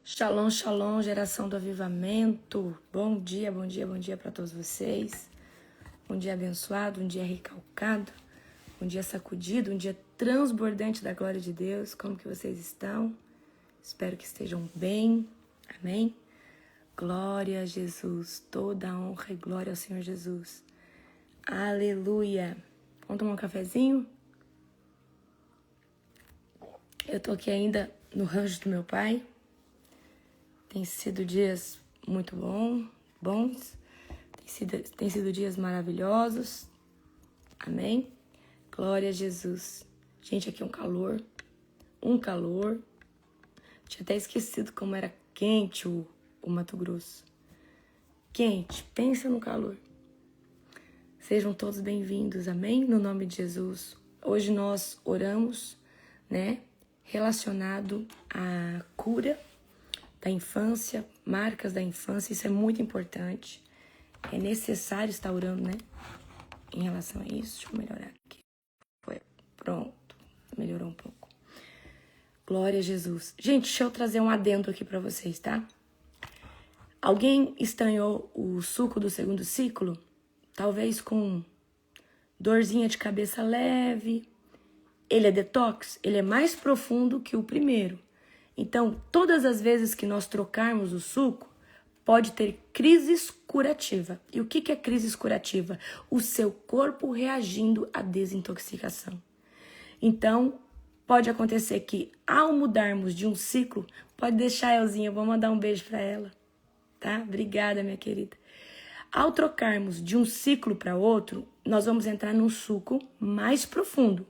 Shalom, shalom, geração do avivamento. Bom dia para todos vocês. Um dia abençoado, um dia recalcado, um dia sacudido, um dia transbordante da glória de Deus. Como que vocês estão? Espero que estejam bem. Amém? Glória a Jesus, toda a honra e glória ao Senhor Jesus. Aleluia. Vamos tomar um cafezinho? Eu tô aqui ainda no rancho do meu pai. Tem sido dias muito bons. Tem sido dias maravilhosos. Amém? Glória a Jesus. Gente, aqui é um calor. Tinha até esquecido como era quente o Mato Grosso. Quente, pensa no calor. Sejam todos bem-vindos, amém? No nome de Jesus. Hoje nós oramos, relacionado à cura da infância, marcas da infância, isso é muito importante. É necessário estar orando, em relação a isso. Deixa eu melhorar aqui. Foi, pronto. Melhorou um pouco. Glória a Jesus. Gente, deixa eu trazer um adendo aqui pra vocês, tá? Alguém estranhou o suco do segundo ciclo? Talvez com dorzinha de cabeça leve. Ele é detox? Ele é mais profundo que o primeiro. Então, todas as vezes que nós trocarmos o suco, pode ter crises curativa. E o que é crise curativa? O seu corpo reagindo à desintoxicação. Então, pode acontecer que, ao mudarmos de um ciclo, pode deixar a Elzinha, eu vou mandar um beijo para ela, tá? Obrigada, minha querida. Ao trocarmos de um ciclo para outro, nós vamos entrar num suco mais profundo.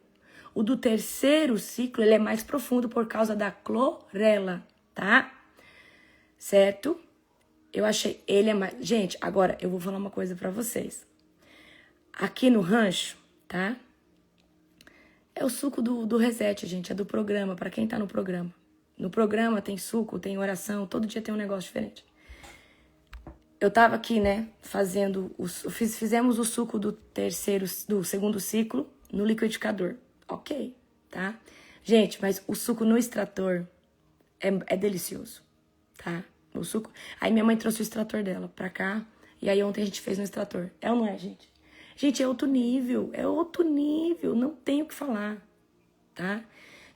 O do terceiro ciclo, ele é mais profundo por causa da clorela, tá? Certo? Eu achei, ele é mais... Gente, agora eu vou falar uma coisa pra vocês. Aqui no rancho, tá? É o suco do reset, gente, é do programa, pra quem tá no programa. No programa tem suco, tem oração, todo dia tem um negócio diferente. Eu tava aqui, fizemos o suco do segundo ciclo no liquidificador. Ok, tá? Gente, mas o suco no extrator é delicioso, tá? O suco... Aí minha mãe trouxe o extrator dela pra cá, e aí ontem a gente fez no extrator. É ou não é, gente? Gente, é outro nível, não tenho o que falar, tá?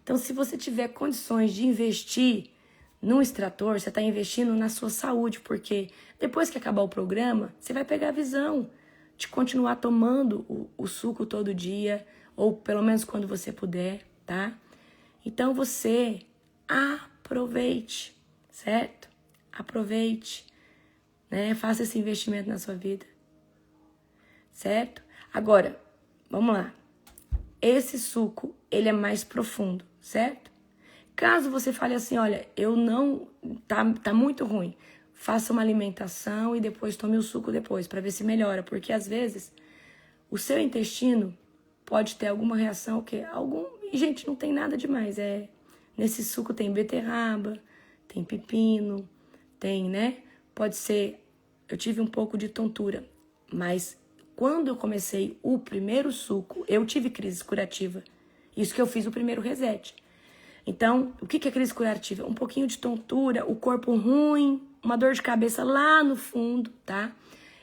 Então, se você tiver condições de investir num extrator, você tá investindo na sua saúde, porque depois que acabar o programa, você vai pegar a visão de continuar tomando o suco todo dia, ou pelo menos quando você puder, tá? Então você aproveite, certo? Aproveite, Faça esse investimento na sua vida, certo? Agora, vamos lá. Esse suco, ele é mais profundo, certo? Caso você fale assim, olha, tá muito ruim, faça uma alimentação e depois tome o suco depois, para ver se melhora, porque às vezes o seu intestino pode ter alguma reação, E, gente, não tem nada demais. Nesse suco tem beterraba, tem pepino, tem, Pode ser... Eu tive um pouco de tontura, mas quando eu comecei o primeiro suco, eu tive crise curativa. Isso que eu fiz o primeiro reset. Então, o que é crise curativa? Um pouquinho de tontura, o corpo ruim, uma dor de cabeça lá no fundo, tá?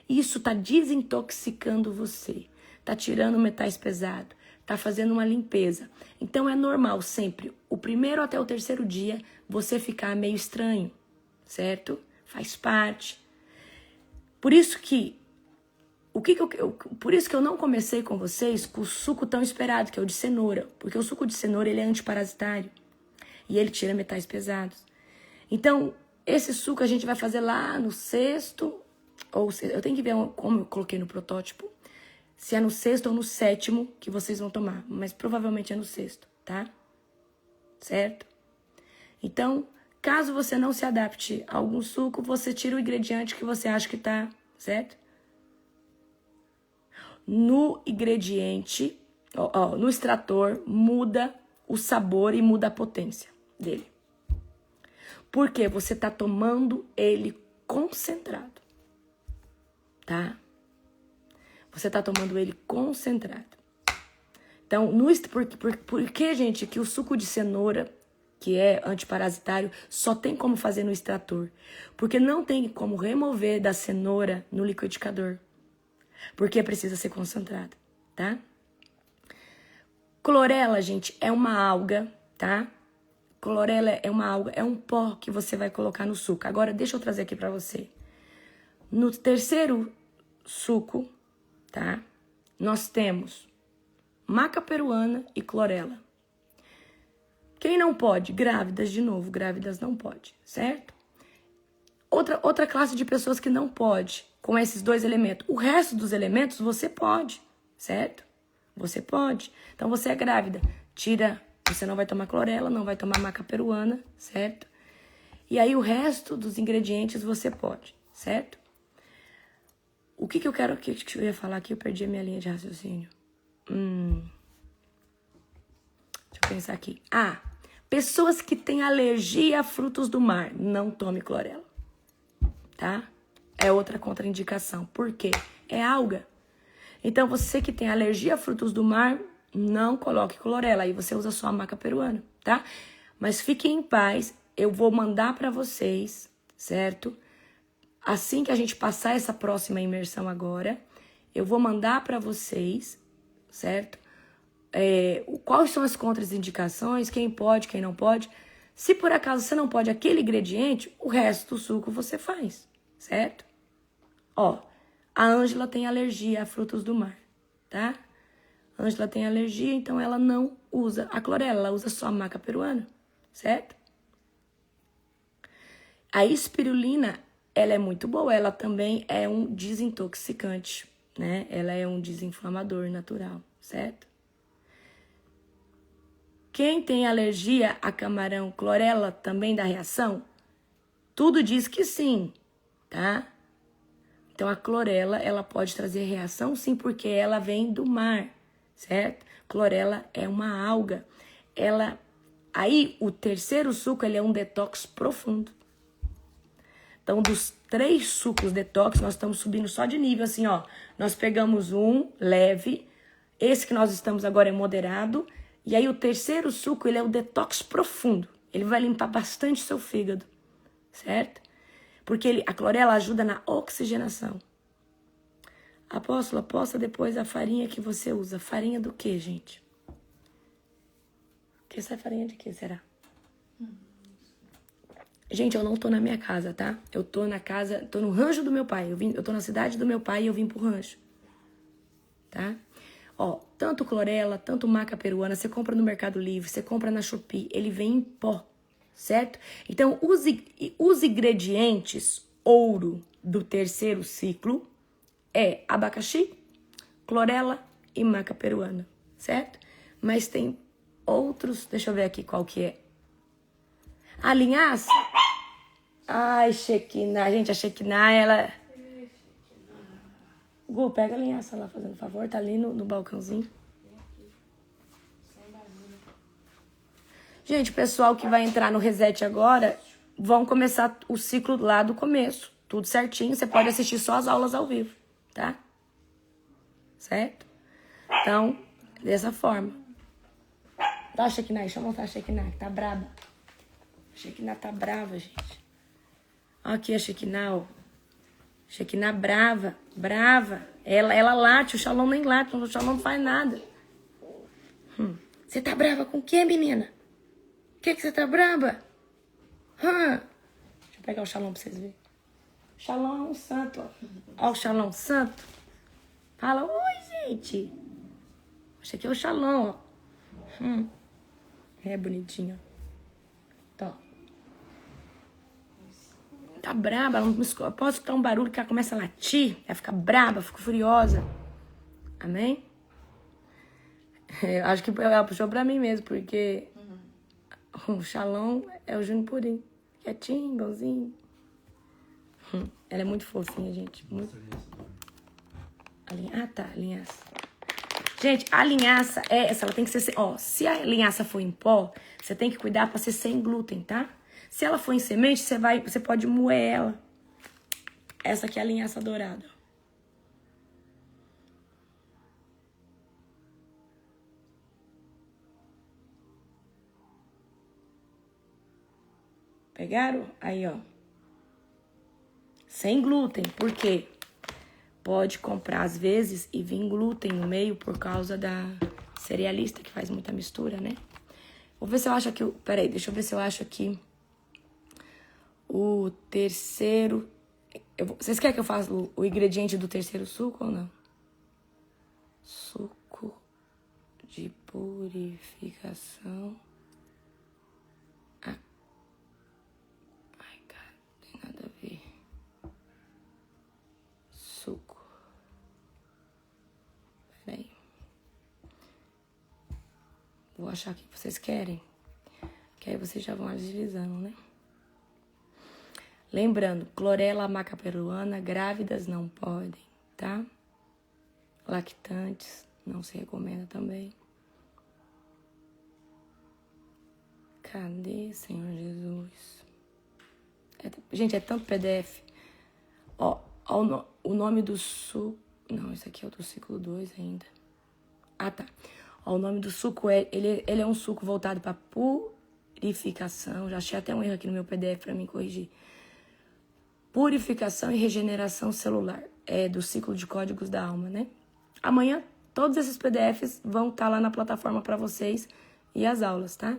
Isso tá desintoxicando você. Tá tirando metais pesados, tá fazendo uma limpeza. Então é normal sempre, o primeiro até o terceiro dia, você ficar meio estranho, certo? Faz parte. Por isso que eu não comecei com vocês com o suco tão esperado, que é o de cenoura. Porque o suco de cenoura, ele é antiparasitário. E ele tira metais pesados. Então, esse suco a gente vai fazer lá no sexto, eu tenho que ver como eu coloquei no protótipo, se é no sexto ou no sétimo que vocês vão tomar, mas provavelmente é no sexto, tá? Certo? Então, caso você não se adapte a algum suco, você tira o ingrediente que você acha que tá, certo? No ingrediente, no extrator, muda o sabor e muda a potência dele. Porque você tá tomando ele concentrado, tá? Você tá tomando ele concentrado. Então, por que, gente, que o suco de cenoura, que é antiparasitário, só tem como fazer no extrator. Porque não tem como remover da cenoura no liquidificador. Porque precisa ser concentrado, tá? Clorela, gente, é uma alga, tá? Clorela é uma alga, é um pó que você vai colocar no suco. Agora, deixa eu trazer aqui pra você. No terceiro suco, tá? Nós temos maca peruana e clorela. Quem não pode? Grávidas, de novo, grávidas não pode, certo? Outra classe de pessoas que não pode com esses dois elementos. O resto dos elementos você pode, certo? Você pode. Então, você é grávida, tira, você não vai tomar clorela, não vai tomar maca peruana, certo? E aí, o resto dos ingredientes você pode, certo? O que eu quero, que eu ia falar aqui, eu perdi a minha linha de raciocínio. Deixa eu pensar aqui. Pessoas que têm alergia a frutos do mar, não tome clorela, tá? É outra contraindicação. Por quê? É alga. Então, você que tem alergia a frutos do mar, não coloque clorela. Aí você usa só a maca peruana, tá? Mas fiquem em paz. Eu vou mandar pra vocês, certo? Assim que a gente passar essa próxima imersão agora, eu vou mandar pra vocês, certo? Quais são as contraindicações, quem pode, quem não pode. Se por acaso você não pode aquele ingrediente, o resto do suco você faz, certo? Ó, a Ângela tem alergia a frutos do mar, tá? A Ângela tem alergia, então ela não usa a clorela, ela usa só a maca peruana, certo? A espirulina, ela é muito boa, ela também é um desintoxicante, né? Ela é um desinflamador natural, certo? Quem tem alergia a camarão, clorela também dá reação? Tudo diz que sim, tá? Então, a clorela, ela pode trazer reação, sim, porque ela vem do mar, certo? Clorela é uma alga. Aí, o terceiro suco, ele é um detox profundo. Então, dos 3 sucos detox, nós estamos subindo só de nível, assim, ó. Nós pegamos um leve, esse que nós estamos agora é moderado, e aí o terceiro suco, ele é o detox profundo. Ele vai limpar bastante seu fígado, certo? Porque a clorela ajuda na oxigenação. Apóstolo, aposta depois a farinha que você usa. Farinha do quê, gente? Que essa é farinha de quê, será? Gente, eu não tô na minha casa, tá? Eu tô na casa, tô no rancho do meu pai. Eu tô na cidade do meu pai e eu vim pro rancho. Tá? Ó, tanto clorela, tanto maca peruana, você compra no Mercado Livre, você compra na Shopee, ele vem em pó, certo? Então, os ingredientes ouro do terceiro ciclo é abacaxi, clorela e maca peruana, certo? Mas tem outros, deixa eu ver aqui qual que é. A linhaça? Ai, Shekinah, gente, a Shekinah, ela... Gu, pega a linhaça lá, fazendo favor, tá ali no balcãozinho. Gente, o pessoal que vai entrar no Reset agora, vão começar o ciclo lá do começo. Tudo certinho, você pode assistir só as aulas ao vivo, tá? Certo? Então, dessa forma. Tá, Shekinah, deixa eu mostrar a Shekinah, que tá braba. A Shekinah tá brava, gente. Aqui a Shekinah, ó. Shekinah brava, brava. Ela late, o Shalom nem late, o Shalom não faz nada. Você tá brava com o quê, menina? O que você tá brava? Deixa eu pegar o Shalom pra vocês verem. O Shalom é um santo, ó. Ó o Shalom santo. Fala, oi, gente. Esse aqui é o Shalom, ó. É bonitinho, ó. Então, tá braba, ela não pode escutar um barulho que ela começa a latir, ela fica braba, fica furiosa. Amém? Eu acho que ela puxou pra mim mesmo, porque o Shalom é o Júnior Purim. Quietinho, bonzinho. Ela é muito fofinha, gente. Muito... Ah, tá, linhaça. Gente, a linhaça é essa, ela tem que ser... Ó, se a linhaça for em pó, você tem que cuidar pra ser sem glúten, tá? Se ela for em semente, você pode moer ela. Essa aqui é a linhaça dourada. Pegaram? Aí, ó. Sem glúten. Por quê? Pode comprar às vezes e vir glúten no meio por causa da cerealista, que faz muita mistura, né? Vou ver se eu acho aqui... Peraí, deixa eu ver se eu acho aqui o terceiro... Vocês querem que eu faça o ingrediente do terceiro suco ou não? Suco de purificação. Ai, cara, não tem nada a ver. Suco. Peraí. Vou achar o que vocês querem. Que aí vocês já vão agilizando, né? Lembrando, clorela, maca peruana, grávidas não podem, tá? Lactantes, não se recomenda também. Cadê, Senhor Jesus? Gente, é tanto PDF. Ó, o nome do suco... Não, esse aqui é o do ciclo 2 ainda. Ah, tá. Ó, o nome do suco, ele é um suco voltado para purificação. Já achei até um erro aqui no meu PDF para me corrigir. Purificação e regeneração celular. É do ciclo de códigos da alma, né? Amanhã, todos esses PDFs vão estar lá na plataforma para vocês e as aulas, tá?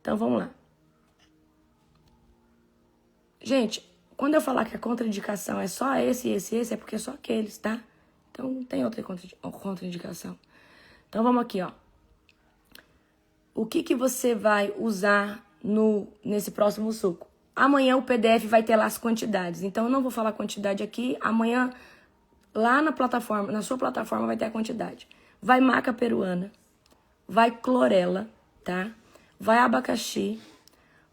Então, vamos lá. Gente, quando eu falar que a contraindicação é só esse, é porque é só aqueles, tá? Então, não tem outra contraindicação. Então, vamos aqui, ó. O que você vai usar nesse próximo suco? Amanhã o PDF vai ter lá as quantidades. Então, eu não vou falar quantidade aqui. Amanhã, lá na sua plataforma, vai ter a quantidade. Vai maca peruana. Vai clorela, tá? Vai abacaxi.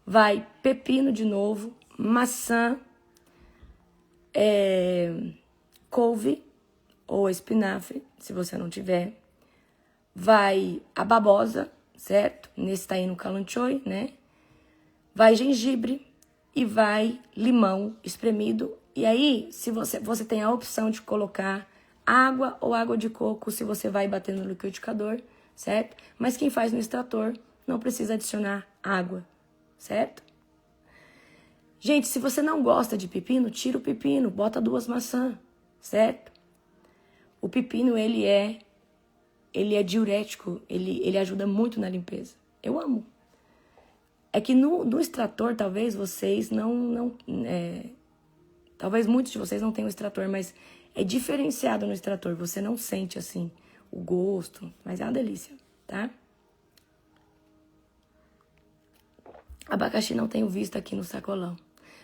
Vai pepino de novo. Maçã. Couve ou espinafre, se você não tiver. Vai a babosa, certo? Nesse tá aí no calanchoe, né? Vai gengibre. E vai limão espremido. E aí, se você tem a opção de colocar água ou água de coco, se você vai bater no liquidificador, certo? Mas quem faz no extrator não precisa adicionar água, certo? Gente, se você não gosta de pepino, tira o pepino, bota 2 maçãs, certo? O pepino, ele é diurético, ele ajuda muito na limpeza. Eu amo. É que no extrator, talvez vocês talvez muitos de vocês não tenham extrator, mas é diferenciado no extrator. Você não sente, assim, o gosto, mas é uma delícia, tá? Abacaxi não tenho visto aqui no sacolão.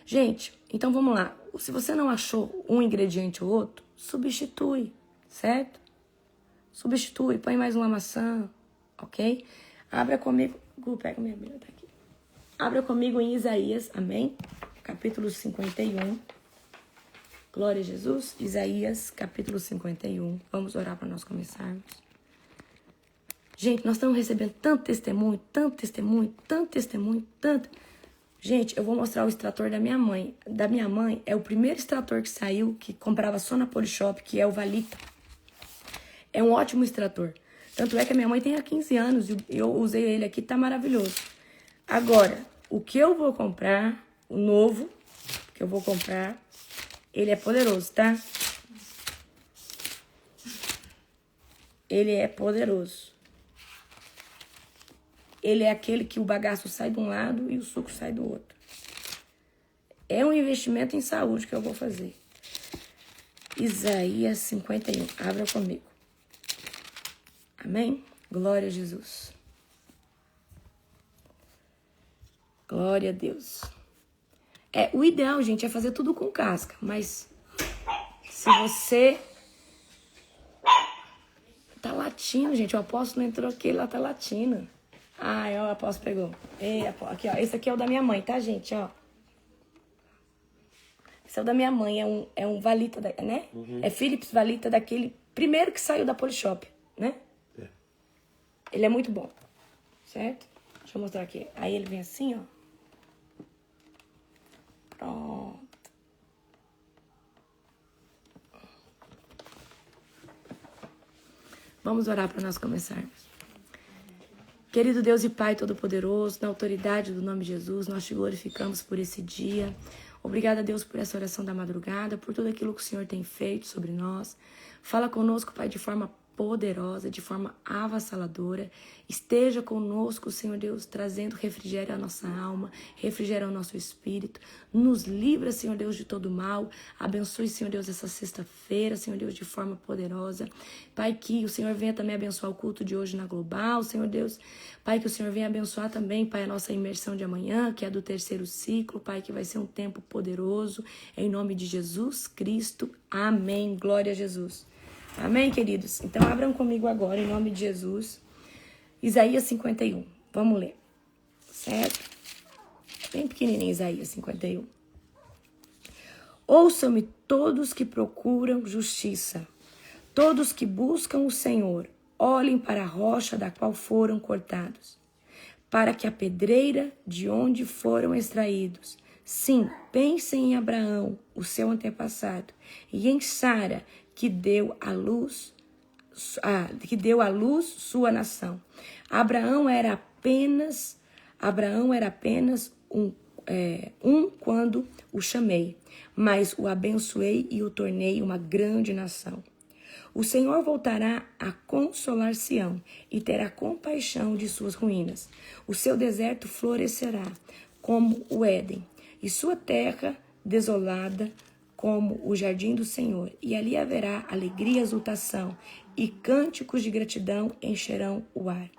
Gente, então vamos lá. Se você não achou um ingrediente ou outro, substitui, certo? Substitui, põe mais uma maçã, ok? Abra comigo. Pega minha Bíblia, tá aqui. Abra comigo em Isaías, amém? Capítulo 51. Glória a Jesus. Isaías, capítulo 51. Vamos orar para nós começarmos. Gente, nós estamos recebendo tanto testemunho. Gente, eu vou mostrar o extrator da minha mãe. Da minha mãe, é o primeiro extrator que saiu, que comprava só na Polishop, que é o Valita. É um ótimo extrator. Tanto é que a minha mãe tem há 15 anos e eu usei ele aqui, tá maravilhoso. Agora, o que eu vou comprar, o novo que eu vou comprar, ele é poderoso, tá? Ele é poderoso. Ele é aquele que o bagaço sai de um lado e o suco sai do outro. É um investimento em saúde que eu vou fazer. Isaías 51. Abra comigo. Amém? Glória a Jesus. Glória a Deus. O ideal, gente, é fazer tudo com casca. Mas se você... Tá latindo, gente. O apóstolo entrou aqui, lá tá latindo. O apóstolo pegou. Aqui, ó. Esse aqui é o da minha mãe, tá, gente? Ó. Esse é o da minha mãe. É um Valita, né? Uhum. É Philips Valita, daquele primeiro que saiu da Polishop, né? É. Ele é muito bom. Certo? Deixa eu mostrar aqui. Aí ele vem assim, ó. Pronto. Vamos orar para nós começarmos. Querido Deus e Pai Todo-Poderoso, na autoridade do nome de Jesus, nós te glorificamos por esse dia. Obrigada, Deus, por essa oração da madrugada, por tudo aquilo que o Senhor tem feito sobre nós. Fala conosco, Pai, de forma poderosa, de forma avassaladora. Esteja conosco, Senhor Deus, trazendo refrigério à nossa alma, refrigério ao nosso espírito. Nos livra, Senhor Deus, de todo mal. Abençoe, Senhor Deus, essa sexta-feira, Senhor Deus, de forma poderosa. Pai, que o Senhor venha também abençoar o culto de hoje na Global, Senhor Deus. Pai, que o Senhor venha abençoar também, Pai, a nossa imersão de amanhã, que é do 3º ciclo, Pai, que vai ser um tempo poderoso. Em nome de Jesus Cristo. Amém. Glória a Jesus. Amém, queridos? Então, abram comigo agora, em nome de Jesus, Isaías 51. Vamos ler, certo? Bem pequenininho, Isaías 51. Ouçam-me todos que procuram justiça, todos que buscam o Senhor, olhem para a rocha da qual foram cortados, para que a pedreira de onde foram extraídos. Sim, pensem em Abraão, o seu antepassado, e em Sara, que deu à luz sua nação. Abraão era apenas um quando o chamei, mas o abençoei e o tornei uma grande nação. O Senhor voltará a consolar Sião e terá compaixão de suas ruínas. O seu deserto florescerá como o Éden, e sua terra desolada como o jardim do Senhor, e ali haverá alegria e exultação, e cânticos de gratidão encherão o ar.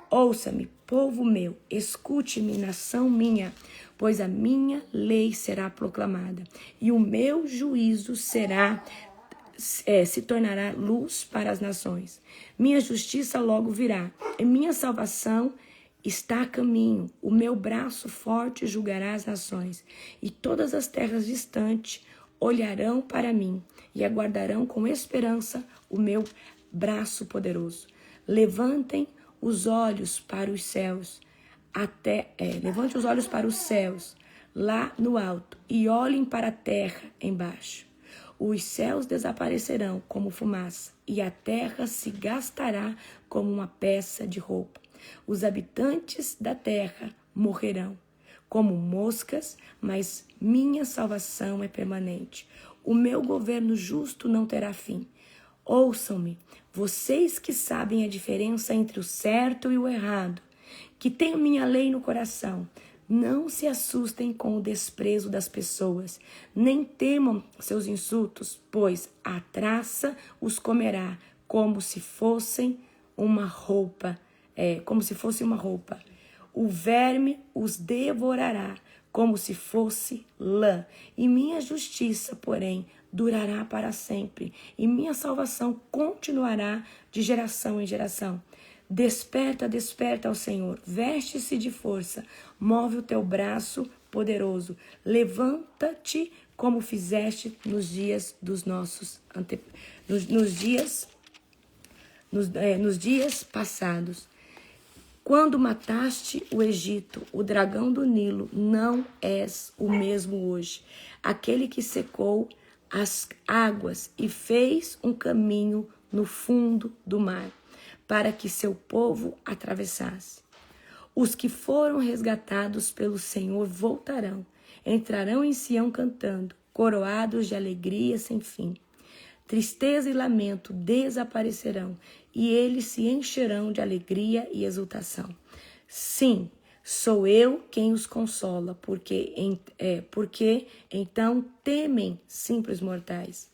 Ouça-me, povo meu, escute-me, nação minha, pois a minha lei será proclamada, e o meu juízo se tornará luz para as nações. Minha justiça logo virá, e minha salvação está a caminho. O meu braço forte julgará as nações, e todas as terras distantes olharão para mim e aguardarão com esperança o meu braço poderoso. Levantem os olhos para os céus, levante os olhos para os céus, lá no alto, e olhem para a terra embaixo. Os céus desaparecerão como fumaça, e a terra se gastará como uma peça de roupa. Os habitantes da terra morrerão como moscas, mas minha salvação é permanente. O meu governo justo não terá fim. Ouçam-me, vocês que sabem a diferença entre o certo e o errado, que têm minha lei no coração. Não se assustem com o desprezo das pessoas, nem temam seus insultos, pois a traça os comerá como se fossem uma roupa, O verme os devorará como se fosse lã, e minha justiça, porém, durará para sempre, e minha salvação continuará de geração em geração. Desperta, desperta ao Senhor, veste-se de força, move o teu braço poderoso, levanta-te como fizeste nos dias dos nossos nos dias passados. Quando mataste o Egito, o dragão do Nilo, não és o mesmo hoje. Aquele que secou as águas e fez um caminho no fundo do mar, para que seu povo atravessasse. Os que foram resgatados pelo Senhor voltarão, entrarão em Sião cantando, coroados de alegria sem fim. Tristeza e lamento desaparecerão, e eles se encherão de alegria e exultação. Sim, sou eu quem os consola, porque então temem simples mortais,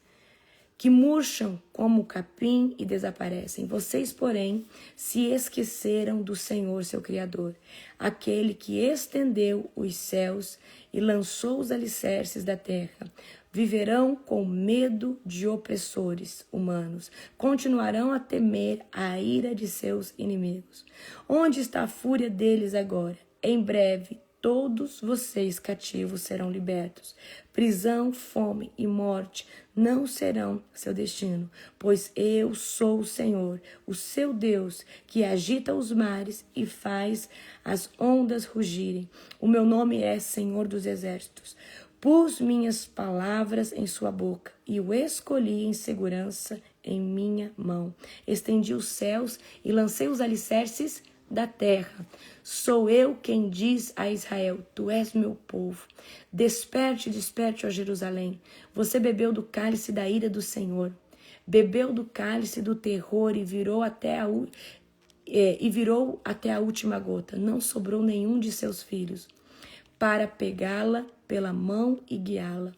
que murcham como capim e desaparecem. Vocês, porém, se esqueceram do Senhor, seu Criador, aquele que estendeu os céus e lançou os alicerces da terra. Viverão com medo de opressores humanos. Continuarão a temer a ira de seus inimigos. Onde está a fúria deles agora? Em breve, todos vocês cativos serão libertos. Prisão, fome e morte não serão seu destino, pois eu sou o Senhor, o seu Deus, que agita os mares e faz as ondas rugirem. O meu nome é Senhor dos Exércitos. Pus minhas palavras em sua boca e o escolhi em segurança em minha mão. Estendi os céus e lancei os alicerces da terra. Sou eu quem diz a Israel, tu és meu povo. Desperte, desperte, ó Jerusalém. Você bebeu do cálice da ira do Senhor. Bebeu do cálice do terror e virou até a última gota. Não sobrou nenhum de seus filhos para pegá-la pela mão e guiá-la.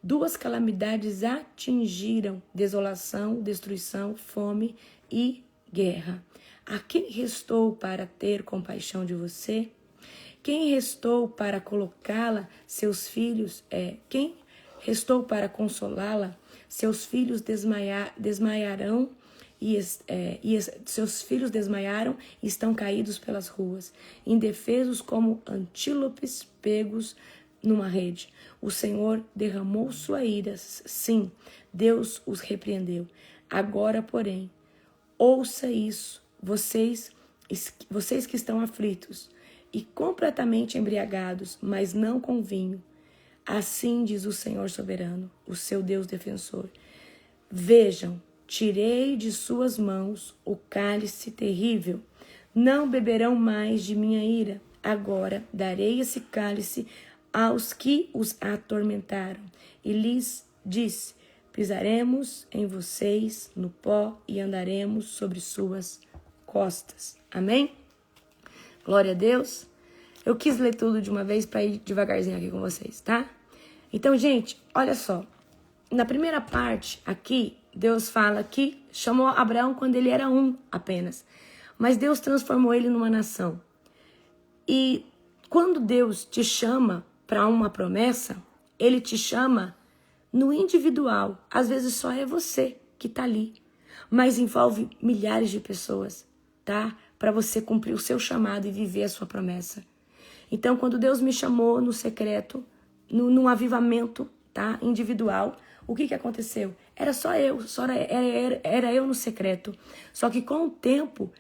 2 calamidades atingiram: desolação, destruição, fome e guerra. A quem restou para ter compaixão de você? Quem restou para colocá-la? Seus filhos, quem restou para consolá-la? Seus filhos desmaiarão seus filhos desmaiaram e estão caídos pelas ruas, indefesos como antílopes pegos numa rede. O Senhor derramou sua ira, sim, Deus os repreendeu. Agora, porém, ouça isso, vocês que estão aflitos e completamente embriagados, mas não com vinho. Assim diz o Senhor soberano, o seu Deus defensor. Vejam, tirei de suas mãos o cálice terrível. Não beberão mais de minha ira. Agora darei esse cálice aos que os atormentaram. E lhes disse: pisaremos em vocês no pó e andaremos sobre suas costas. Amém? Glória a Deus. Eu quis ler tudo de uma vez para ir devagarzinho aqui com vocês, tá? Então, gente, olha só. Na primeira parte aqui, Deus fala que chamou Abraão quando ele era um apenas. Mas Deus transformou ele numa nação. E quando Deus te chama para uma promessa, ele te chama no individual. Às vezes só é você que está ali. Mas envolve milhares de pessoas, tá? Para você cumprir o seu chamado e viver a sua promessa. Então, quando Deus me chamou no secreto, num avivamento, tá? Individual, o que aconteceu? Era só eu, era eu no secreto. Só que com o tempo,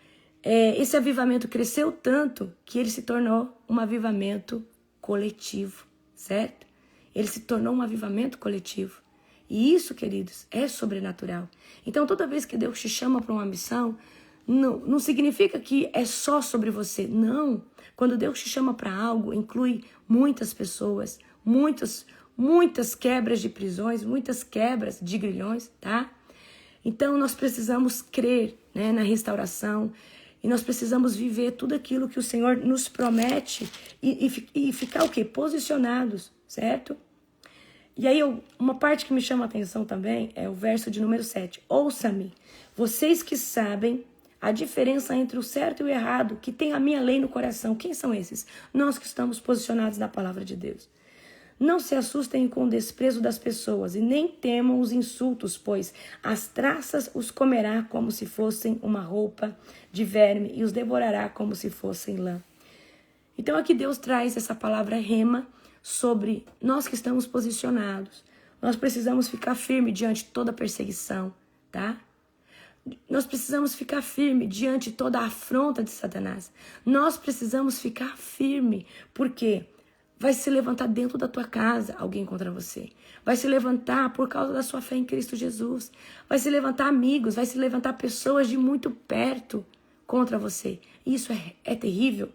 esse avivamento cresceu tanto que ele se tornou um avivamento coletivo, certo? Ele se tornou um avivamento coletivo. E isso, queridos, é sobrenatural. Então, toda vez que Deus te chama para uma missão, não significa que é só sobre você. Não. Quando Deus te chama para algo, inclui muitas pessoas, muitas quebras de prisões, muitas quebras de grilhões, tá? Então, nós precisamos crer, né, na restauração e nós precisamos viver tudo aquilo que o Senhor nos promete e ficar o quê? Posicionados, certo? E aí, uma parte que me chama a atenção também é o verso de número 7. Ouça-me, vocês que sabem a diferença entre o certo e o errado, que tem a minha lei no coração. Quem são esses? Nós que estamos posicionados na palavra de Deus. Não se assustem com o desprezo das pessoas e nem temam os insultos, pois as traças os comerá como se fossem uma roupa de verme e os devorará como se fossem lã. Então aqui Deus traz essa palavra rema sobre nós que estamos posicionados. Nós precisamos ficar firme diante de toda perseguição, tá? Nós precisamos ficar firme diante de toda a afronta de Satanás. Nós precisamos ficar firme, porque vai se levantar dentro da tua casa alguém contra você. Vai se levantar por causa da sua fé em Cristo Jesus. Vai se levantar amigos, vai se levantar pessoas de muito perto contra você. Isso é terrível.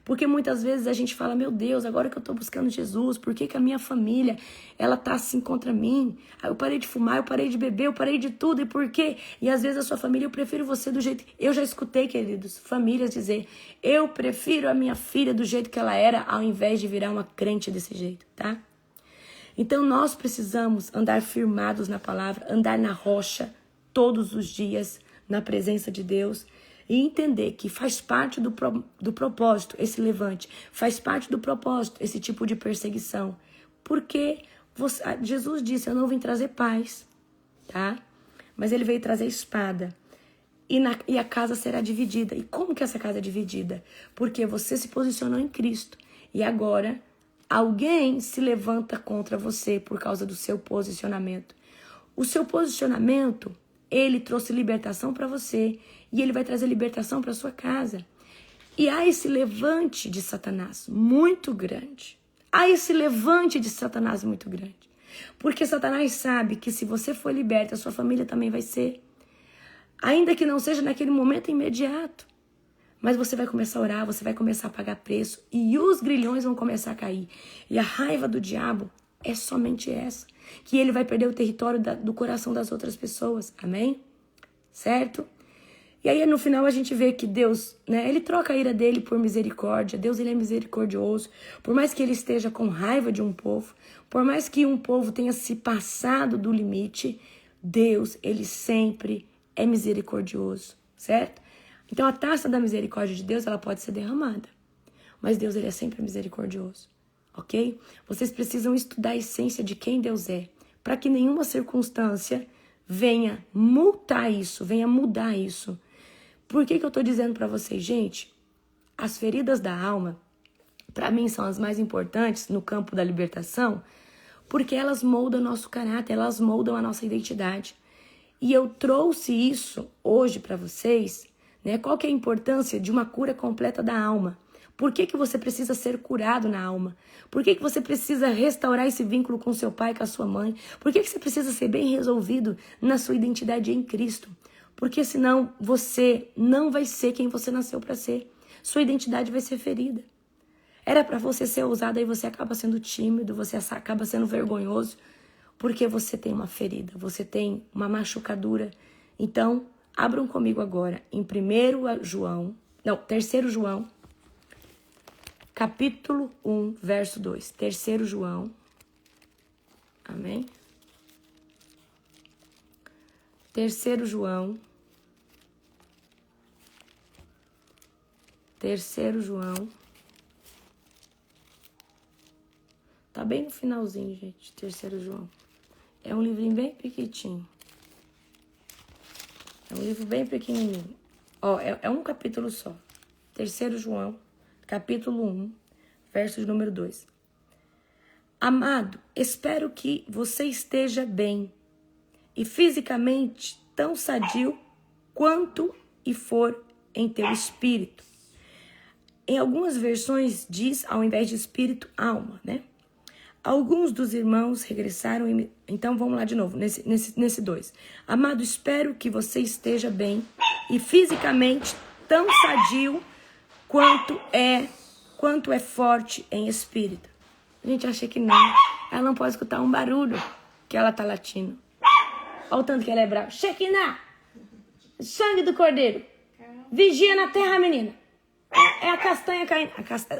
Porque muitas vezes a gente fala, meu Deus, agora que eu estou buscando Jesus, por que a minha família, ela tá assim contra mim? Eu parei de fumar, eu parei de beber, eu parei de tudo, e por quê? E às vezes a sua família, eu prefiro você do jeito... Eu já escutei, queridos, famílias dizer, eu prefiro a minha filha do jeito que ela era, ao invés de virar uma crente desse jeito, tá? Então nós precisamos andar firmados na palavra, andar na rocha todos os dias, na presença de Deus, e entender que faz parte do propósito esse levante, faz parte do propósito esse tipo de perseguição. Porque Jesus disse, eu não vim trazer paz, tá? Mas ele veio trazer espada. E a casa será dividida. E como que essa casa é dividida? Porque você se posicionou em Cristo. E agora alguém se levanta contra você por causa do seu posicionamento. O seu posicionamento, ele trouxe libertação para você. E ele vai trazer libertação para sua casa. E há esse levante de Satanás muito grande. Há esse levante de Satanás muito grande. Porque Satanás sabe que se você for liberto, a sua família também vai ser. Ainda que não seja naquele momento imediato. Mas você vai começar a orar, você vai começar a pagar preço e os grilhões vão começar a cair. E a raiva do diabo é somente essa, que ele vai perder o território do coração das outras pessoas. Amém? Certo? E aí no final a gente vê que Deus, né, ele troca a ira dele por misericórdia. Deus, ele é misericordioso. Por mais que ele esteja com raiva de um povo, por mais que um povo tenha se passado do limite, Deus, ele sempre é misericordioso, certo? Então, a taça da misericórdia de Deus, ela pode ser derramada. Mas Deus, ele é sempre misericordioso, ok? Vocês precisam estudar a essência de quem Deus é, para que nenhuma circunstância venha multar isso, venha mudar isso. Por que eu estou dizendo para vocês, gente? As feridas da alma, para mim, são as mais importantes no campo da libertação, porque elas moldam o nosso caráter, elas moldam a nossa identidade. E eu trouxe isso hoje para vocês, né? Qual que é a importância de uma cura completa da alma? Por que você precisa ser curado na alma? Por que você precisa restaurar esse vínculo com seu pai, com a sua mãe? Por que você precisa ser bem resolvido na sua identidade em Cristo? Porque senão você não vai ser quem você nasceu para ser. Sua identidade vai ser ferida. Era para você ser ousado e você acaba sendo tímido, você acaba sendo vergonhoso, porque você tem uma ferida, você tem uma machucadura. Então, abram comigo agora em 3 João, capítulo 1, verso 2. 3 João, amém? 3 João, tá bem no finalzinho, gente, 3 João. É um livrinho bem pequitinho. É um livro bem pequenininho. Ó, é um capítulo só. 3 João, capítulo 1, verso de número 2. Amado, espero que você esteja bem e fisicamente tão sadio quanto e for em teu espírito. Em algumas versões diz, ao invés de espírito, alma, né? Alguns dos irmãos regressaram. Então vamos lá de novo, nesse 2. Amado, espero que você esteja bem e fisicamente tão sadio quanto é forte em espírito. A gente acha que não. Ela não pode escutar um barulho que ela tá latindo. Olha o tanto que ela é brava. Shekinah, sangue do cordeiro, vigia na terra, menina. É a castanha caindo.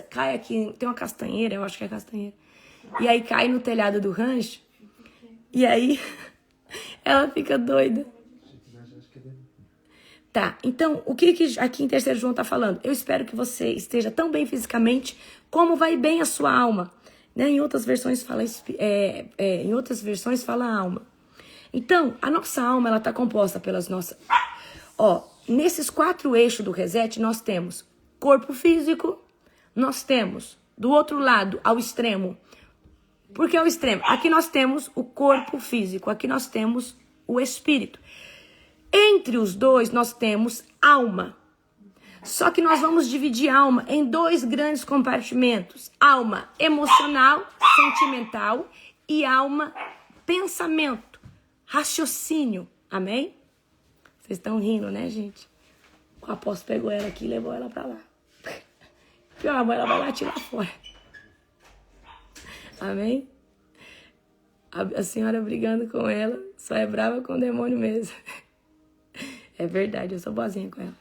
Cai aqui, tem uma castanheira, eu acho que é castanheira. E aí cai no telhado do rancho. E aí ela fica doida. Tá, então o que aqui em 3 João tá falando? Eu espero que você esteja tão bem fisicamente como vai bem a sua alma. Né? Em outras versões fala alma. Então, a nossa alma, ela tá composta pelas nossas... Ó, nesses 4 eixos do reset, nós temos corpo físico, nós temos, do outro lado, ao extremo. Por que ao extremo? Aqui nós temos o corpo físico, aqui nós temos o espírito. Entre os dois, nós temos alma. Só que nós vamos dividir a alma em 2 grandes compartimentos. Alma emocional, sentimental e alma pensamento, raciocínio. Amém? Vocês estão rindo, né, gente? O apóstolo pegou ela aqui e levou ela para lá. Pior, ela vai lá tirar fora. Amém? A senhora brigando com ela só é brava com o demônio mesmo. É verdade, eu sou boazinha com ela.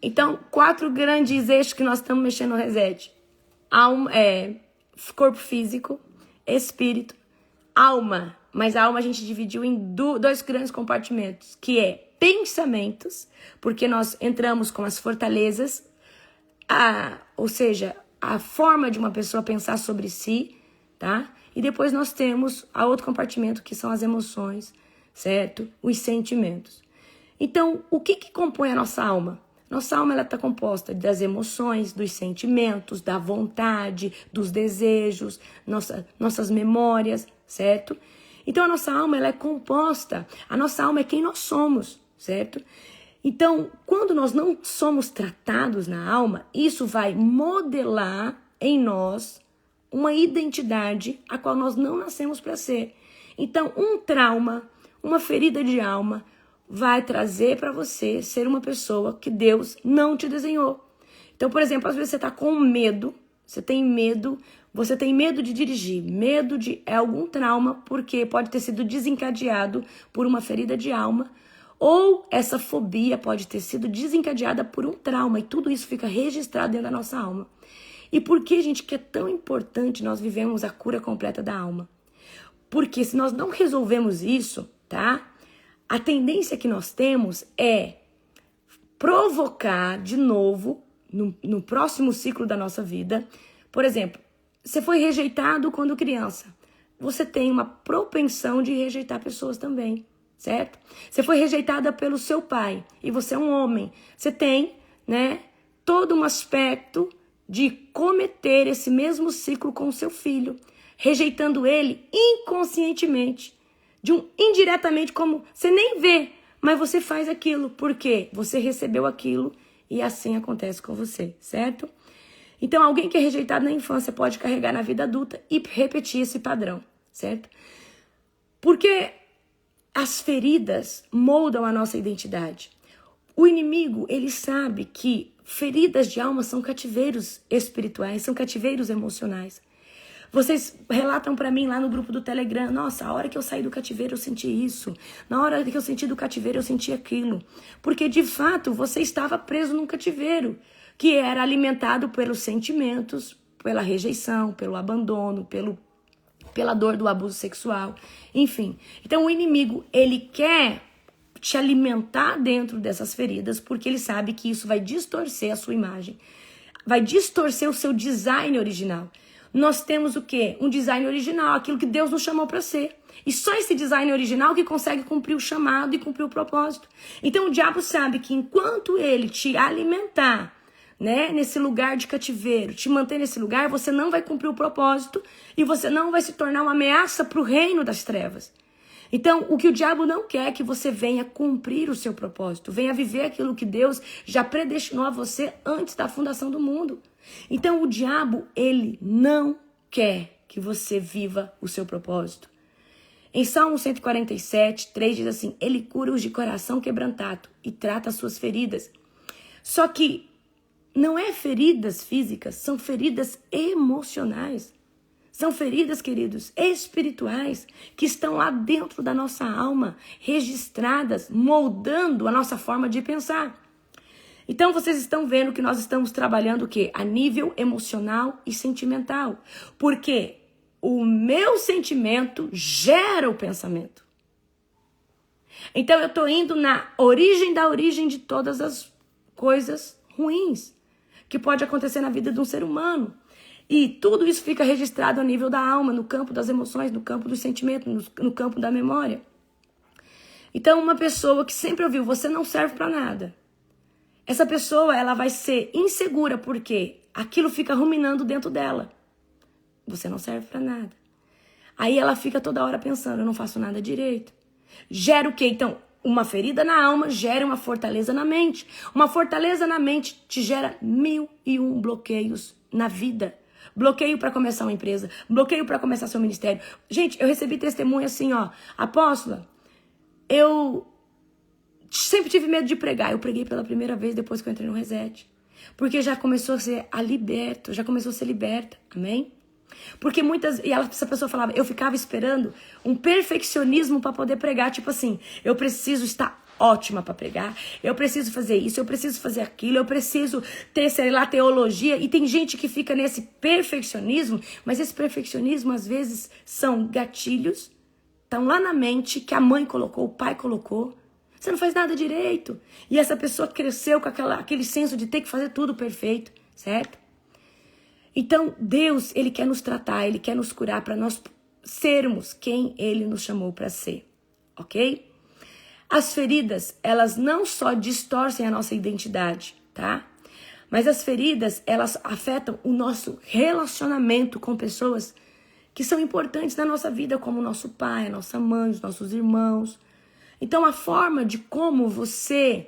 Então, 4 grandes eixos que nós estamos mexendo no reset. Corpo físico, espírito, alma. Mas a alma a gente dividiu em 2 grandes compartimentos, que é pensamentos, porque nós entramos com as fortalezas, ou seja, a forma de uma pessoa pensar sobre si, tá? E depois nós temos a outro compartimento, que são as emoções, certo? Os sentimentos. Então, o que compõe a nossa alma? Nossa alma está composta das emoções, dos sentimentos, da vontade, dos desejos, nossas memórias, certo? Então, a nossa alma ela é composta, a nossa alma é quem nós somos, certo? Então, quando nós não somos tratados na alma, isso vai modelar em nós uma identidade a qual nós não nascemos para ser. Então, um trauma, uma ferida de alma, vai trazer para você ser uma pessoa que Deus não te desenhou. Então, por exemplo, às vezes você está com medo, você tem medo de dirigir, é algum trauma, porque pode ter sido desencadeado por uma ferida de alma, ou essa fobia pode ter sido desencadeada por um trauma, e tudo isso fica registrado dentro da nossa alma. E por que, gente, que é tão importante nós vivemos a cura completa da alma? Porque se nós não resolvemos isso, tá? A tendência que nós temos é provocar de novo, no próximo ciclo da nossa vida. Por exemplo, você foi rejeitado quando criança. Você tem uma propensão de rejeitar pessoas também, certo? Você foi rejeitada pelo seu pai e você é um homem. Você tem, né, todo um aspecto de cometer esse mesmo ciclo com o seu filho, rejeitando ele inconscientemente, indiretamente, como você nem vê, mas você faz aquilo, porque você recebeu aquilo e assim acontece com você, certo? Então, alguém que é rejeitado na infância pode carregar na vida adulta e repetir esse padrão, certo? Porque as feridas moldam a nossa identidade. O inimigo, ele sabe que feridas de alma são cativeiros espirituais, são cativeiros emocionais. Vocês relatam para mim lá no grupo do Telegram, nossa, a hora que eu saí do cativeiro eu senti isso, na hora que eu senti do cativeiro eu senti aquilo. Porque de fato você estava preso num cativeiro, que era alimentado pelos sentimentos, pela rejeição, pelo abandono, pela dor do abuso sexual, enfim. Então o inimigo, ele quer te alimentar dentro dessas feridas, porque ele sabe que isso vai distorcer a sua imagem, vai distorcer o seu design original. Nós temos o quê? Um design original, aquilo que Deus nos chamou para ser. E só esse design original que consegue cumprir o chamado e cumprir o propósito. Então o diabo sabe que enquanto ele te alimentar, né, nesse lugar de cativeiro, te manter nesse lugar, você não vai cumprir o propósito e você não vai se tornar uma ameaça para o reino das trevas. Então, o que o diabo não quer é que você venha cumprir o seu propósito, venha viver aquilo que Deus já predestinou a você antes da fundação do mundo. Então, o diabo, ele não quer que você viva o seu propósito. Em Salmo 147, 3 diz assim, ele cura os de coração quebrantado e trata as suas feridas. Só que não é feridas físicas, são feridas emocionais. São feridas, queridos, espirituais, que estão lá dentro da nossa alma, registradas, moldando a nossa forma de pensar. Então, vocês estão vendo que nós estamos trabalhando o quê? A nível emocional e sentimental. Porque o meu sentimento gera o pensamento. Então, eu estou indo na origem da origem de todas as coisas ruins que pode acontecer na vida de um ser humano. E tudo isso fica registrado a nível da alma, no campo das emoções, no campo dos sentimentos, no campo da memória. Então, uma pessoa que sempre ouviu, você não serve para nada. Essa pessoa, ela vai ser insegura, porque aquilo fica ruminando dentro dela. Você não serve para nada. Aí ela fica toda hora pensando, eu não faço nada direito. Gera o quê? Então, uma ferida na alma gera uma fortaleza na mente. Uma fortaleza na mente te gera 1001 bloqueios na vida. Bloqueio para começar uma empresa, bloqueio para começar seu ministério. Gente, eu recebi testemunho assim, ó, apóstola, eu sempre tive medo de pregar. Eu preguei pela primeira vez depois que eu entrei no Reset. Porque já começou a ser liberta, já começou a ser liberta, amém? Porque essa pessoa falava, eu ficava esperando um perfeccionismo para poder pregar, tipo assim, eu preciso estar ótima para pregar, eu preciso fazer isso, eu preciso fazer aquilo, eu preciso ter, sei lá, teologia. E tem gente que fica nesse perfeccionismo, mas esse perfeccionismo às vezes são gatilhos, estão lá na mente, que a mãe colocou, o pai colocou. Você não faz nada direito. E essa pessoa cresceu com aquele senso de ter que fazer tudo perfeito, certo? Então, Deus, ele quer nos tratar, ele quer nos curar para nós sermos quem ele nos chamou para ser, ok? As feridas, elas não só distorcem a nossa identidade, tá? Mas as feridas, elas afetam o nosso relacionamento com pessoas que são importantes na nossa vida, como o nosso pai, a nossa mãe, os nossos irmãos. Então, a forma de como você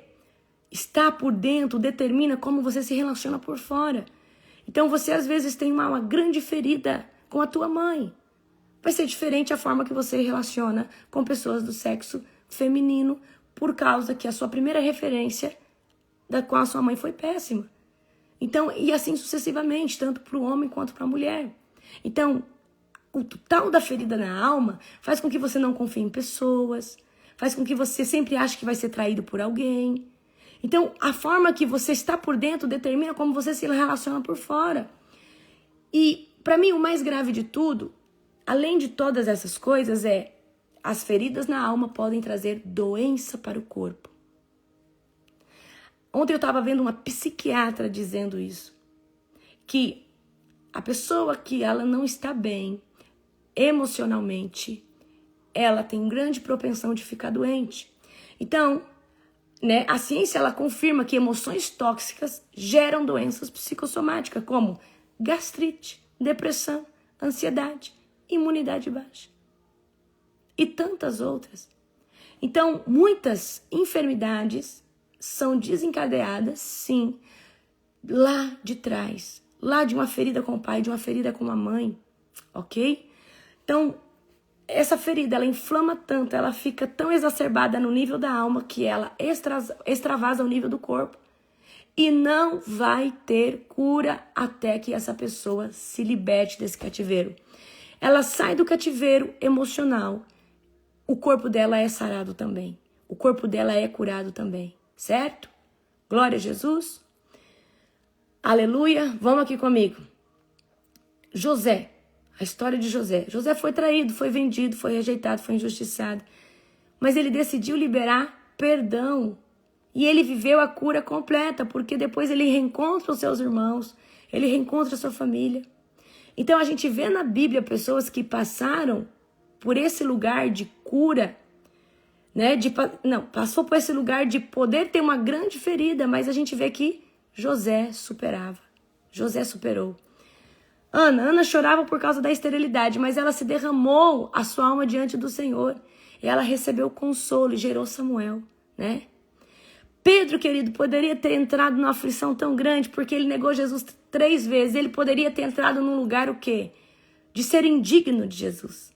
está por dentro determina como você se relaciona por fora. Então, você às vezes tem uma grande ferida com a tua mãe. Vai ser diferente a forma que você relaciona com pessoas do sexo feminino, por causa que a sua primeira referência com a sua mãe foi péssima. Então, e assim sucessivamente, tanto para o homem quanto para a mulher. Então, o tal da ferida na alma faz com que você não confie em pessoas, faz com que você sempre ache que vai ser traído por alguém. Então, a forma que você está por dentro determina como você se relaciona por fora. E, para mim, o mais grave de tudo, além de todas essas coisas, as feridas na alma podem trazer doença para o corpo. Ontem eu estava vendo uma psiquiatra dizendo isso, que a pessoa que ela não está bem emocionalmente, ela tem grande propensão de ficar doente. Então, né, a ciência ela confirma que emoções tóxicas geram doenças psicossomáticas, como gastrite, depressão, ansiedade, imunidade baixa e tantas outras. Então, muitas enfermidades são desencadeadas, sim, lá de trás, lá de uma ferida com o pai, de uma ferida com a mãe, ok? Então, essa ferida, ela inflama tanto, ela fica tão exacerbada no nível da alma que ela extravasa o nível do corpo. E não vai ter cura até que essa pessoa se liberte desse cativeiro. Ela sai do cativeiro emocional, o corpo dela é sarado também. O corpo dela é curado também, certo? Glória a Jesus. Aleluia. Vamos aqui comigo. José. A história de José. José foi traído, foi vendido, foi rejeitado, foi injustiçado. Mas ele decidiu liberar perdão. E ele viveu a cura completa, porque depois ele reencontra os seus irmãos, ele reencontra a sua família. Então a gente vê na Bíblia pessoas que passaram por esse lugar de cura, né? Passou por esse lugar de poder ter uma grande ferida, mas a gente vê que José superava. José superou. Ana chorava por causa da esterilidade, mas ela se derramou a sua alma diante do Senhor. E ela recebeu consolo e gerou Samuel, né? Pedro, querido, poderia ter entrado numa aflição tão grande porque ele negou Jesus 3 vezes. Ele poderia ter entrado num lugar o quê? De ser indigno de Jesus.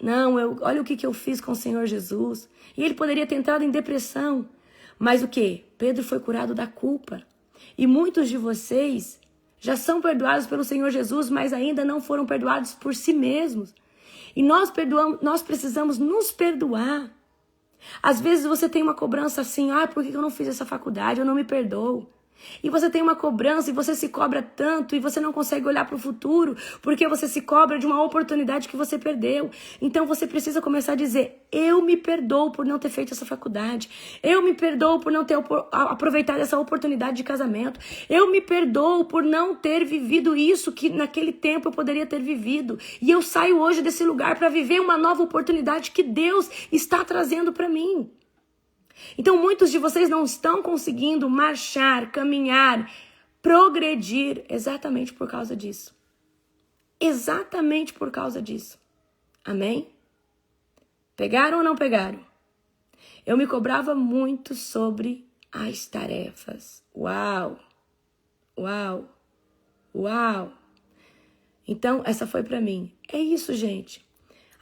Não, olha o que eu fiz com o Senhor Jesus. E ele poderia ter entrado em depressão. Mas o quê? Pedro foi curado da culpa. E muitos de vocês já são perdoados pelo Senhor Jesus, mas ainda não foram perdoados por si mesmos. E nós precisamos nos perdoar. Às vezes você tem uma cobrança assim, por que eu não fiz essa faculdade? Eu não me perdoo. E você tem uma cobrança e você se cobra tanto e você não consegue olhar para o futuro porque você se cobra de uma oportunidade que você perdeu. Então você precisa começar a dizer, eu me perdoo por não ter feito essa faculdade. Eu me perdoo por não ter aproveitado essa oportunidade de casamento. Eu me perdoo por não ter vivido isso que naquele tempo eu poderia ter vivido. E eu saio hoje desse lugar para viver uma nova oportunidade que Deus está trazendo para mim. Então, muitos de vocês não estão conseguindo marchar, caminhar, progredir exatamente por causa disso. Exatamente por causa disso. Amém? Pegaram ou não pegaram? Eu me cobrava muito sobre as tarefas. Uau! Uau! Uau! Então, essa foi pra mim. É isso, gente.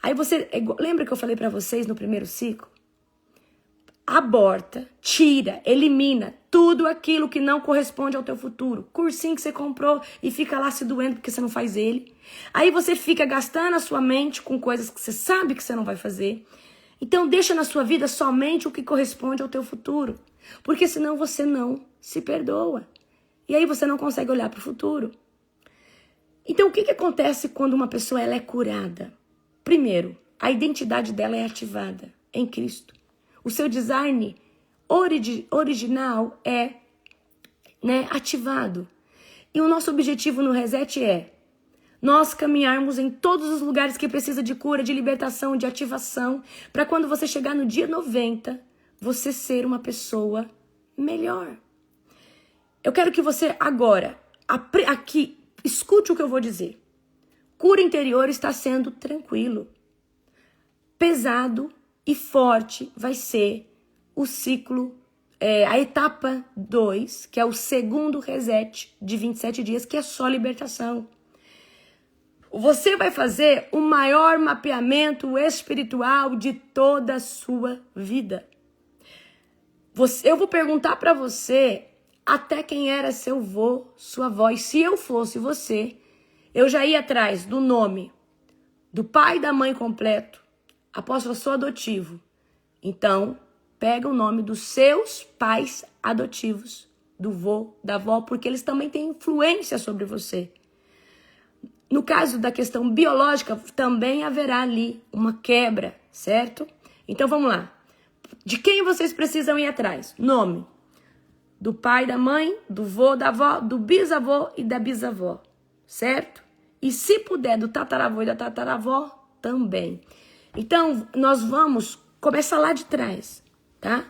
Aí você... Lembra que eu falei pra vocês no primeiro ciclo? Aborta, tira, elimina tudo aquilo que não corresponde ao teu futuro. Cursinho que você comprou e fica lá se doendo porque você não faz ele. Aí você fica gastando a sua mente com coisas que você sabe que você não vai fazer. Então deixa na sua vida somente o que corresponde ao teu futuro. Porque senão você não se perdoa. E aí você não consegue olhar para o futuro. Então o que acontece quando uma pessoa ela é curada? Primeiro, a identidade dela é ativada em Cristo. O seu design original é, ativado. E o nosso objetivo no Reset é nós caminharmos em todos os lugares que precisa de cura, de libertação, de ativação, para quando você chegar no dia 90, você ser uma pessoa melhor. Eu quero que você agora, aqui, escute o que eu vou dizer. Cura interior está sendo tranquilo. Pesado e forte vai ser o ciclo, a etapa 2, que é o segundo reset de 27 dias, que é só libertação. Você vai fazer o maior mapeamento espiritual de toda a sua vida. Eu vou perguntar para você até quem era seu vô, sua avó. E se eu fosse você, eu já ia atrás do nome do pai e da mãe completo. Apóstolo, eu sou adotivo. Então, pega o nome dos seus pais adotivos, do vô, da avó, porque eles também têm influência sobre você. No caso da questão biológica, também haverá ali uma quebra, certo? Então, vamos lá. De quem vocês precisam ir atrás? Nome do pai, da mãe, do vô, da avó, do bisavô e da bisavó, certo? E se puder, do tataravô e da tataravó também. Então, nós vamos começar lá de trás, tá?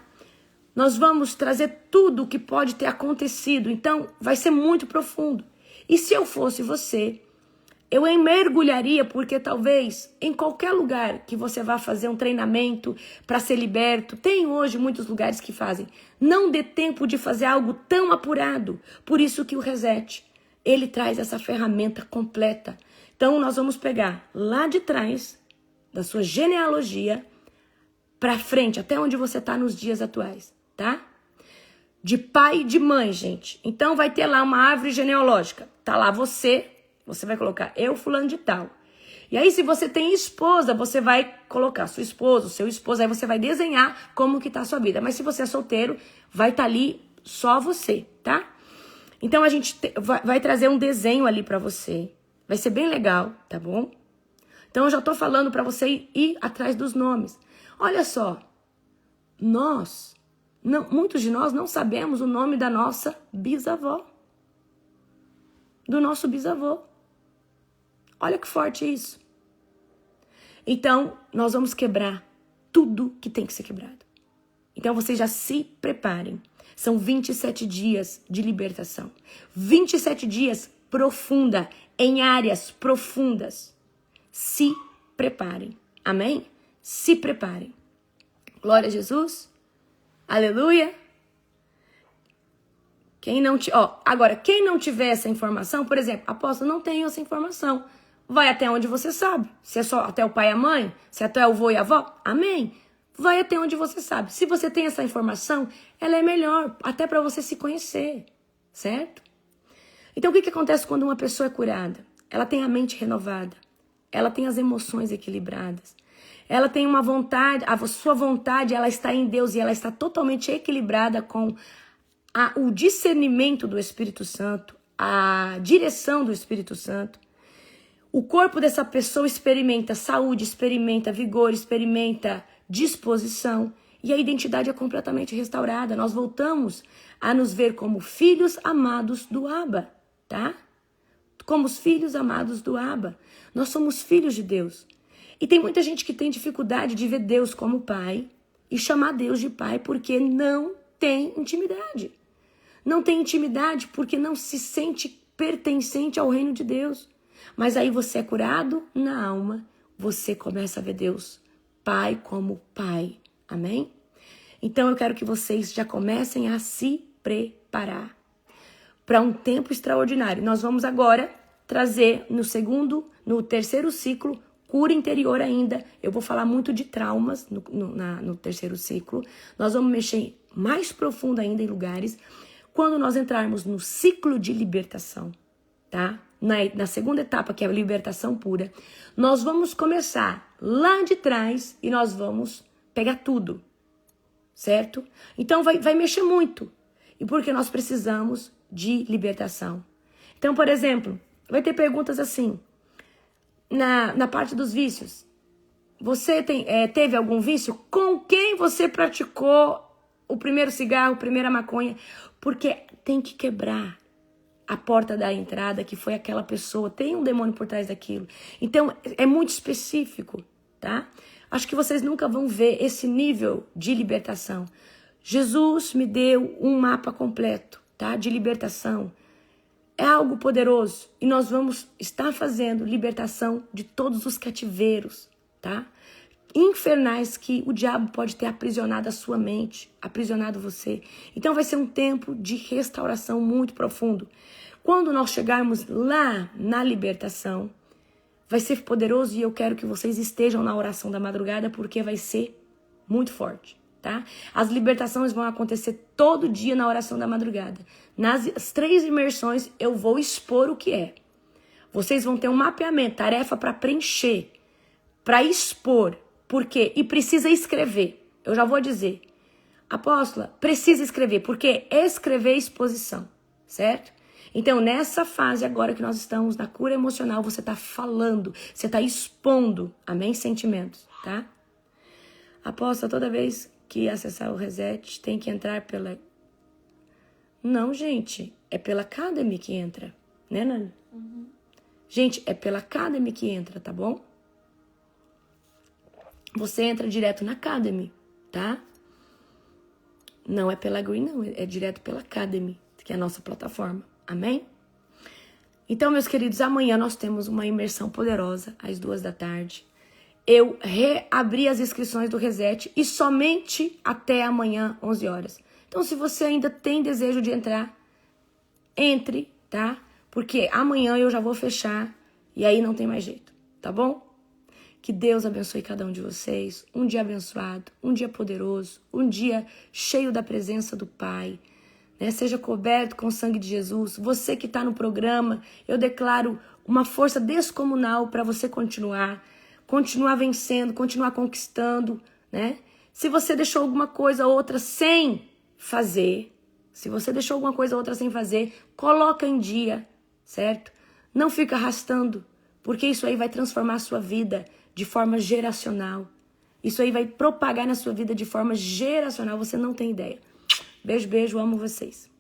Nós vamos trazer tudo o que pode ter acontecido. Então, vai ser muito profundo. E se eu fosse você, eu mergulharia, porque talvez em qualquer lugar que você vá fazer um treinamento para ser liberto, tem hoje muitos lugares que fazem, não dê tempo de fazer algo tão apurado. Por isso que o Reset, ele traz essa ferramenta completa. Então, nós vamos pegar lá de trás, da sua genealogia, para frente, até onde você está nos dias atuais, tá? De pai e de mãe, gente. Então, vai ter lá uma árvore genealógica. Tá lá você vai colocar eu fulano de tal. E aí, se você tem esposa, você vai colocar sua esposa, o seu esposo, aí você vai desenhar como que tá a sua vida. Mas se você é solteiro, vai estar ali só você, tá? Então, a gente vai trazer um desenho ali para você. Vai ser bem legal, tá bom? Então, eu já tô falando para você ir atrás dos nomes. Olha só, muitos de nós não sabemos o nome da nossa bisavó. Do nosso bisavô. Olha que forte isso. Então, nós vamos quebrar tudo que tem que ser quebrado. Então, vocês já se preparem. São 27 dias de libertação. 27 dias profunda, em áreas profundas. Se preparem. Amém? Se preparem. Glória a Jesus. Aleluia. Agora, quem não tiver essa informação, por exemplo, apóstolo, não tenho essa informação. Vai até onde você sabe. Se é só até o pai e a mãe, se é até o vô e a avó, amém. Vai até onde você sabe. Se você tem essa informação, ela é melhor, até para você se conhecer, certo? Então, o que acontece quando uma pessoa é curada? Ela tem a mente renovada, ela tem as emoções equilibradas, ela tem uma vontade, a sua vontade, ela está em Deus e ela está totalmente equilibrada com o discernimento do Espírito Santo, a direção do Espírito Santo. O corpo dessa pessoa experimenta saúde, experimenta vigor, experimenta disposição e a identidade é completamente restaurada. Nós voltamos a nos ver como filhos amados do Abba, tá? Como os filhos amados do Abba. Nós somos filhos de Deus. E tem muita gente que tem dificuldade de ver Deus como pai e chamar Deus de pai porque não tem intimidade. Não tem intimidade porque não se sente pertencente ao reino de Deus. Mas aí você é curado na alma, você começa a ver Deus, Pai como Pai. Amém? Então eu quero que vocês já comecem a se preparar para um tempo extraordinário. Nós vamos agora trazer no terceiro ciclo, cura interior ainda. Eu vou falar muito de traumas no terceiro ciclo. Nós vamos mexer mais profundo ainda em lugares. Quando nós entrarmos no ciclo de libertação, tá? Na segunda etapa, que é a libertação pura, nós vamos começar lá de trás e nós vamos pegar tudo, certo? Então vai mexer muito, e porque nós precisamos de libertação. Então, por exemplo, vai ter perguntas assim, na parte dos vícios. Você teve algum vício? Com quem você praticou o primeiro cigarro, a primeira maconha? Porque tem que quebrar a porta da entrada, que foi aquela pessoa, tem um demônio por trás daquilo. Então, é muito específico, tá? Acho que vocês nunca vão ver esse nível de libertação. Jesus me deu um mapa completo, tá? De libertação. É algo poderoso. E nós vamos estar fazendo libertação de todos os cativeiros, tá? Infernais que o diabo pode ter aprisionado a sua mente, aprisionado você. Então vai ser um tempo de restauração muito profundo. Quando nós chegarmos lá na libertação, vai ser poderoso e eu quero que vocês estejam na oração da madrugada porque vai ser muito forte, tá? As libertações vão acontecer todo dia na oração da madrugada. Nas 3 imersões eu vou expor o que é. Vocês vão ter um mapeamento, tarefa para preencher, para expor. Por quê? E precisa escrever. Eu já vou dizer. Apóstola, precisa escrever, porque escrever é exposição, certo? Então, nessa fase agora que nós estamos na cura emocional, você está falando, você está expondo, amém? Sentimentos, tá? Apóstola, toda vez que acessar o reset, tem que entrar pela... Não, gente, é pela Academy que entra, né, Nani? Uhum. Gente, é pela Academy que entra, tá bom? Você entra direto na Academy, tá? Não é pela Green, não. É direto pela Academy, que é a nossa plataforma. Amém? Então, meus queridos, amanhã nós temos uma imersão poderosa, às 14h. Eu reabri as inscrições do Reset e somente até amanhã, 11 horas. Então, se você ainda tem desejo de entrar, entre, tá? Porque amanhã eu já vou fechar e aí não tem mais jeito, tá bom? Que Deus abençoe cada um de vocês. Um dia abençoado, um dia poderoso, um dia cheio da presença do Pai. Né? Seja coberto com o sangue de Jesus. Você que está no programa, eu declaro uma força descomunal para você continuar vencendo, continuar conquistando. Né? Se você deixou alguma coisa ou outra sem fazer, coloca em dia, certo? Não fica arrastando, porque isso aí vai transformar a sua vida de forma geracional. Isso aí vai propagar na sua vida de forma geracional, você não tem ideia. Beijo, beijo, amo vocês.